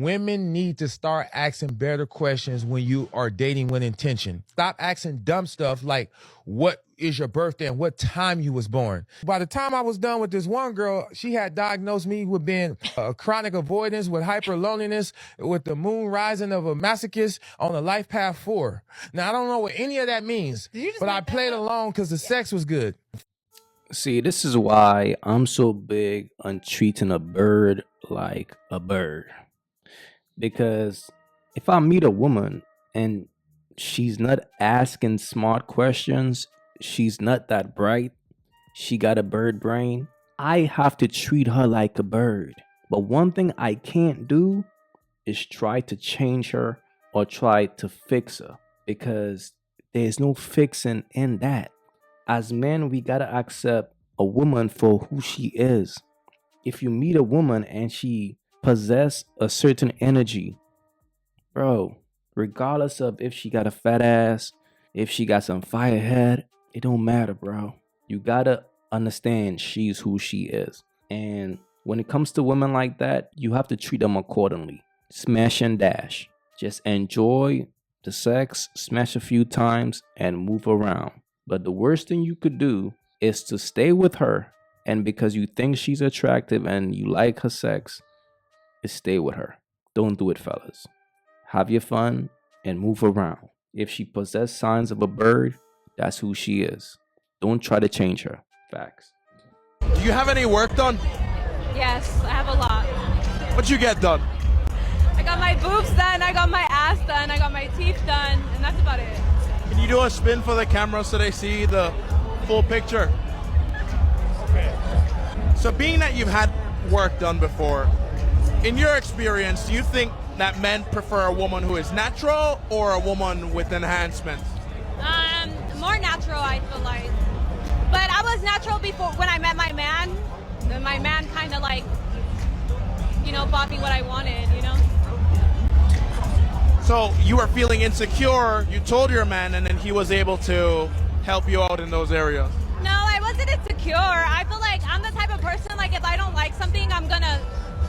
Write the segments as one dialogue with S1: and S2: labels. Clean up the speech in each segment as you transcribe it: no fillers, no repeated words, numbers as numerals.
S1: Women need to start asking better questions when you are dating with intention. Stop asking dumb stuff like, what is your birthday and what time you was born? By the time I was done with this one girl, she had diagnosed me with being a chronic avoidance, with hyper loneliness, with the moon rising of a masochist on a life path 4. Now, I don't know what any of that means, but I played along because the sex was good.
S2: See, this is why I'm so big on treating a bird like a bird. Because if I meet a woman and she's not asking smart questions, she's not that bright, she got a bird brain, I have to treat her like a bird. But one thing I can't do is try to change her or try to fix her, because there's no fixing in that. As men, we gotta accept a woman for who she is. If you meet a woman and she possess a certain energy, bro, regardless of if she got a fat ass, if she got some fire head, it don't matter, bro. You gotta understand she's who she is. And when it comes to women like that, you have to treat them accordingly. Smash and dash. Just enjoy the sex, smash a few times, and move around. But the worst thing you could do is to stay with her, and because you think she's attractive and you like her sex, is stay with her. Don't do it, fellas. Have your fun and move around. If she possesses signs of a bird, that's who she is. Don't try to change her. Facts.
S3: Do you have any work done?
S4: Yes, I have a lot.
S3: What'd you get done?
S4: I got my boobs done, I got my ass done, I got my teeth done, and that's about it.
S3: Can you do a spin for the camera so they see the full picture? Okay. So being that you've had work done before, in your experience, do you think that men prefer a woman who is natural or a woman with enhancements?
S4: More natural, I feel like. But I was natural before when I met my man. And my man kind of like, bought me what I wanted,
S3: So you were feeling insecure, you told your man, and then he was able to help you out in those areas.
S4: No, I wasn't insecure. I feel like I'm the type of person, like, if I don't like something, I'm gonna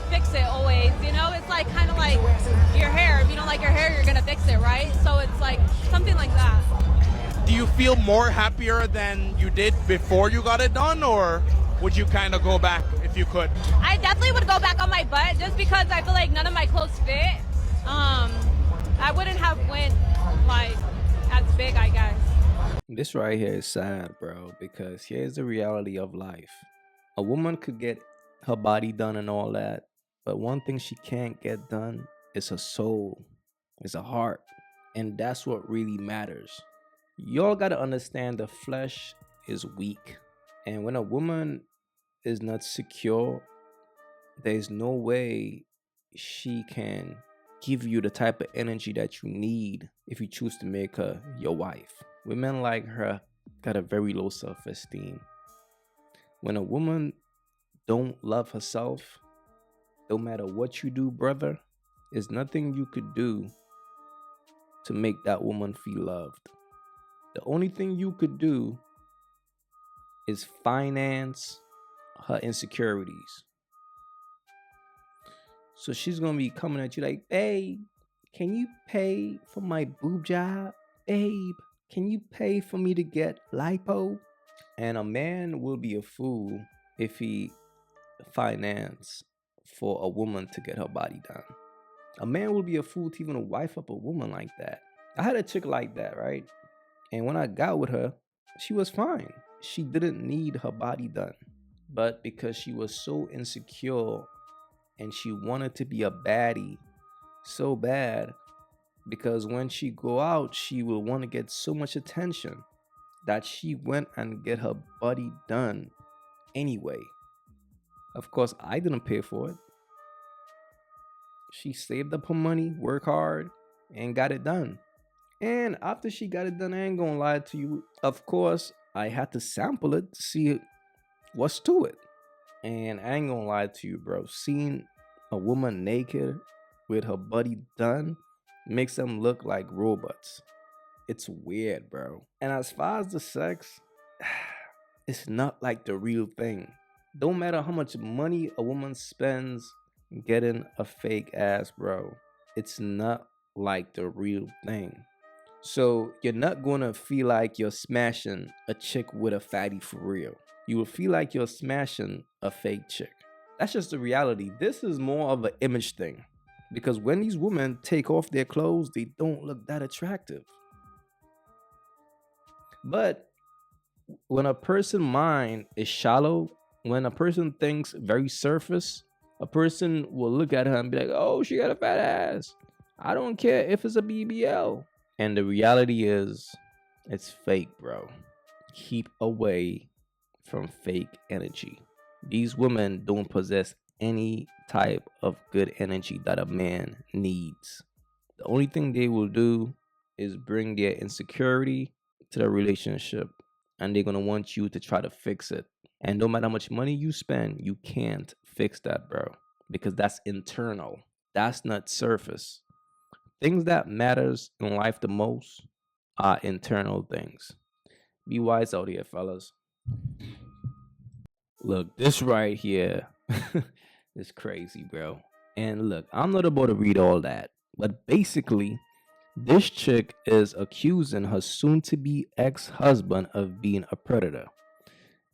S4: fix it always, It's like kind of like your hair. If you don't like your hair, you're gonna fix it, right? So it's like something like that.
S3: Do you feel more happier than you did before you got it done, or would you kind of go back if you could?
S4: I definitely would go back on my butt just because I feel like none of my clothes fit. I wouldn't have went like as big, I guess.
S2: This right here is sad, bro, because here's the reality of life. A woman could get her body done and all that, but one thing she can't get done is her soul, is her heart. And that's what really matters. Y'all gotta understand the flesh is weak. And when a woman is not secure, there's no way she can give you the type of energy that you need if you choose to make her your wife. Women like her got a very low self-esteem. When a woman don't love herself, no matter what you do, brother, there's nothing you could do to make that woman feel loved. The only thing you could do is finance her insecurities. So she's gonna be coming at you like, babe, can you pay for my boob job? Babe, can you pay for me to get lipo? And a man will be a fool if he finance for a woman to get her body done. A man will be a fool to even wife up a woman like that. I had a chick like that, right? And when I got with her, she was fine. She didn't need her body done. But because she was so insecure and she wanted to be a baddie so bad, because when she go out, she will want to get so much attention that she went and get her body done anyway. Of course, I didn't pay for it. She saved up her money, worked hard, and got it done. And after she got it done, I ain't gonna lie to you, of course, I had to sample it to see what's to it. And I ain't gonna lie to you, bro. Seeing a woman naked with her body done makes them look like robots. It's weird, bro. And as far as the sex, it's not like the real thing. Don't matter how much money a woman spends getting a fake ass, bro, it's not like the real thing. So you're not gonna feel like you're smashing a chick with a fatty for real. You will feel like you're smashing a fake chick. That's just the reality. This is more of an image thing. Because when these women take off their clothes, they don't look that attractive. But when a person's mind is shallow, when a person thinks very surface, a person will look at her and be like, oh, she got a fat ass. I don't care if it's a BBL. And the reality is, it's fake, bro. Keep away from fake energy. These women don't possess any type of good energy that a man needs. The only thing they will do is bring their insecurity to the relationship, and they're going to want you to try to fix it. And no matter how much money you spend, you can't fix that, bro, because that's internal. That's not surface. Things that matters in life the most are internal things. Be wise out here, fellas. Look, this right here is crazy, bro. And look, I'm not about to read all that, but basically, this chick is accusing her soon-to-be ex-husband of being a predator,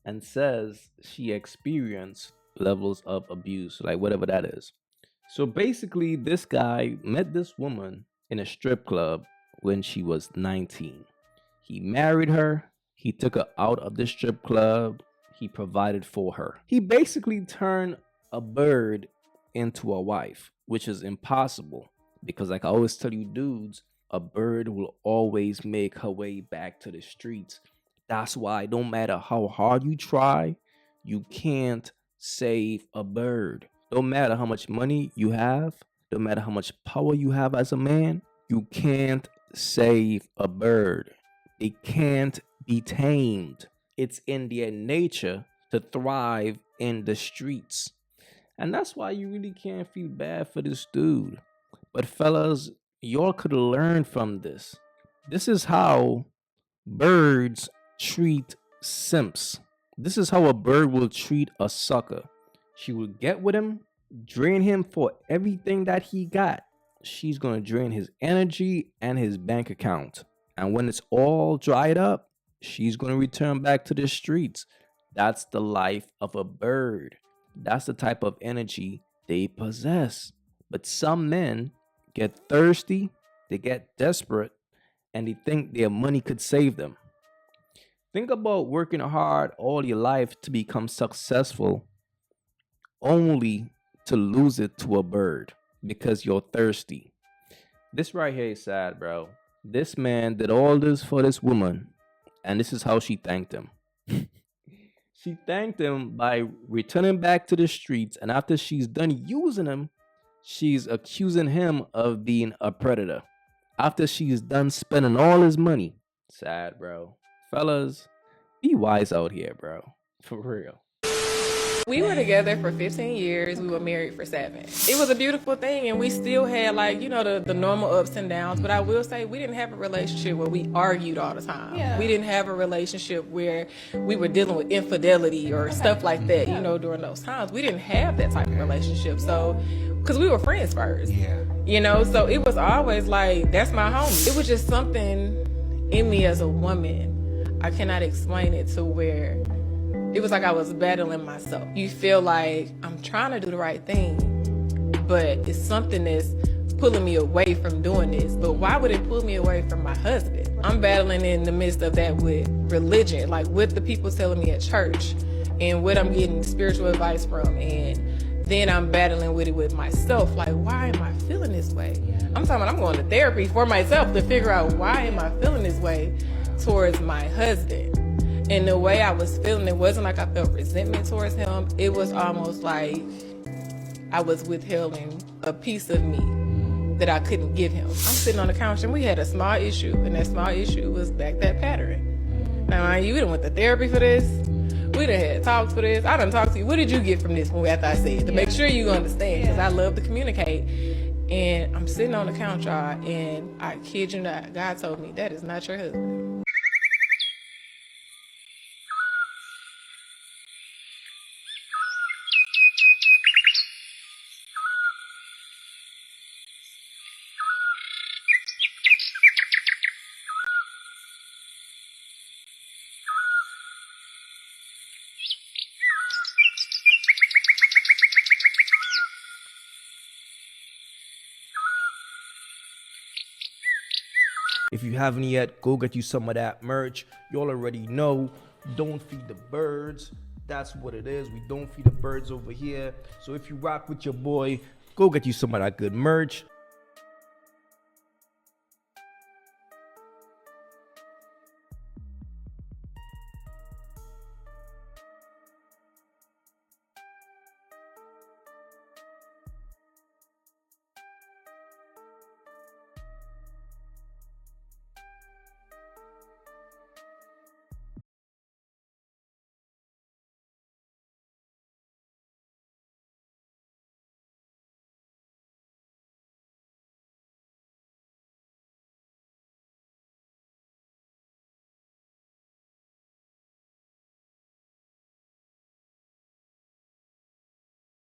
S2: and says she experienced levels of abuse, like whatever that is. So basically, this guy met this woman in a strip club when she was 19. He married her. He took her out of the strip club. He provided for her. He basically turned a bird into a wife, which is impossible because, like I always tell you dudes, a bird will always make her way back to the streets. That's why no matter how hard you try, you can't save a bird. No matter how much money you have, no matter how much power you have as a man, you can't save a bird. They can't be tamed. It's in their nature to thrive in the streets. And that's why you really can't feel bad for this dude. But fellas, y'all could learn from this. This is how birds treat simps. This is how a bird will treat a sucker. She will get with him, drain him for everything that he got. She's going to drain his energy and his bank account. And when it's all dried up, she's going to return back to the streets. That's the life of a bird. That's the type of energy they possess. But some men get thirsty, they get desperate, and they think their money could save them. Think about working hard all your life to become successful only to lose it to a bird because you're thirsty. This right here is sad, bro. This man did all this for this woman, and this is how she thanked him. She thanked him by returning back to the streets, and after she's done using him, she's accusing him of being a predator. After she's done spending all his money. Sad, bro. Fellas, be wise out here, bro. For real.
S5: We were together for 15 years. We were married for 7. It was a beautiful thing, and we still had, like, you know, the normal ups and downs. But I will say we didn't have a relationship where we argued all the time. Yeah. We didn't have a relationship where we were dealing with infidelity or stuff like that, you know, during those times. We didn't have that type of relationship. So, because we were friends first. Yeah. You know, so it was always like, that's my homie. It was just something in me as a woman. I cannot explain it to where it was like I was battling myself. You feel like I'm trying to do the right thing, but it's something that's pulling me away from doing this. But why would it pull me away from my husband? I'm battling in the midst of that with religion, like what the people telling me at church and what I'm getting spiritual advice from. And then I'm battling with it with myself. Like, why am I feeling this way? I'm talking about I'm going to therapy for myself to figure out why am I feeling this way towards my husband. And the way I was feeling, it wasn't like I felt resentment towards him. It was almost like I was withholding a piece of me that I couldn't give him. I'm sitting on the couch and we had a small issue, and that small issue was back that pattern. Now, mind you, we done went to therapy for this. We done had talks for this. I done talked to you. What did you get from this after I said it? To make sure you understand, because I love to communicate. And I'm sitting on the couch, y'all, and I kid you not, God told me, that is not your husband.
S2: If you haven't yet, go get you some of that merch. Y'all already know, don't feed the birds. That's what it is. We don't feed the birds over here. So if you rock with your boy, go get you some of that good merch.